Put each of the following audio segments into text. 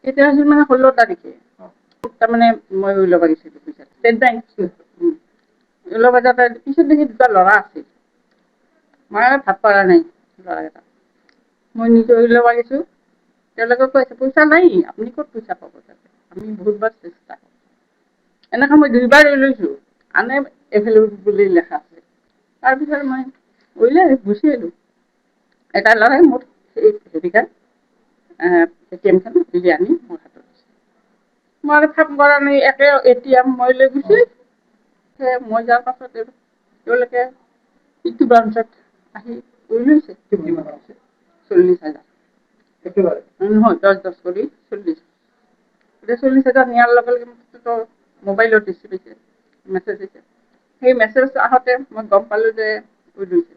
এটা আছিল মানে 16 তাৰিখে। তাৰমানে মই ওলাব গৈছিলোঁ পইচা ষ্টেট বেংক ওলাব যাওঁতে পিছত দেখি দুটা ল'ৰা আছিল। মই আৰু ভাত পৰা নাই ল'ৰাকেইটা, মই নিজে ওলাব গৈছোঁ। তেওঁলোকে কৈছে পইচা নাই, আপুনি ক'ত পইচা পাব তাতে, আমি বহুতবাৰ চেষ্টা কৰোঁ। এনেকৈ মই 2বাৰ ওলাইছোঁ, আনে এভেইলেবল বুলি লিখা আছে। তাৰপিছত মই ওলাই গুচি আহিলোঁ। এটা ল'ৰাই মোৰ হেৰিখন ATM-খন উলিয়াই আনি মোৰ হাতত দিছে। মই আৰু কাম কৰা নাই, একে ATM মই লৈ গুচি আহিছোঁ। মই যোৱাৰ পাছত তেওঁলোকে ইটো ব্ৰাঞ্চত আহি উলিয়াইছে 40,000। নহয় 10 কৰি 40। এতিয়া 40,000 নিয়াৰ লগে লগে মোবাইলত দিছে মেছেজ দিছে। সেই মেছেজ আহোঁতে মই গম পালোঁ যে উলিয়াইছে।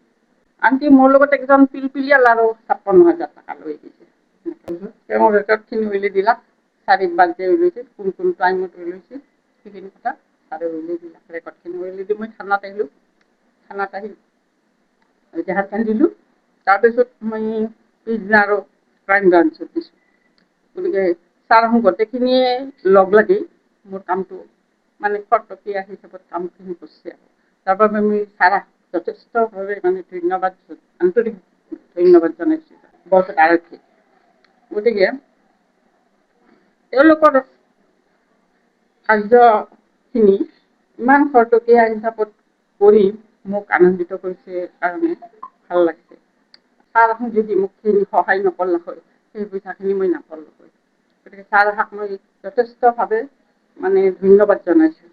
আনকি মোৰ লগত একজন পিলপিলিয়া লাৰু 56,000 টকা লৈ গৈছে। তেওঁ ৰেকৰ্ডখিনি উলিয়াই দিলাক, 4 যে উলিয়াইছিল, কোন টাইমত উলিয়াইছিল সেইখিনি কথা আৰু উলিয়াই দিলাক। ৰেকৰ্ডখিনি উলিয়াই দি মই থানাত আহিলোঁ। থানাত আহি এজাহাৰখন দিলোঁ। তাৰপিছত মই পিছদিনা আৰু ক্ৰাইম ব্ৰাঞ্চত দিছোঁ। গতিকে ছাৰহঁত গোটেইখিনিয়ে লগ লাগি মোৰ কামটো মানে খৰতকীয়া হিচাপত কামখিনি কৰিছে আৰু তাৰ বাবে মই ছাৰক যথেষ্টভাৱে মানে ধন্যবাদ, আন্তৰিক ধন্যবাদ জনাইছোঁ বৰপেটা আৰক্ষীক। গতিকে তেওঁলোকৰ কাৰ্যখিনি ইমান খৰতকীয়া হিচাপত কৰি মোক আনন্দিত কৰিছে কাৰণে ভাল লাগিছে। ছাৰহঁত যদি মোক সহায় নকৰিলে হয়, সেই পইচাখিনি মই নাপালোঁ হয়। গতিকে ছাৰহঁতক মই যথেষ্টভাৱে মানে ধন্যবাদ জনাইছোঁ।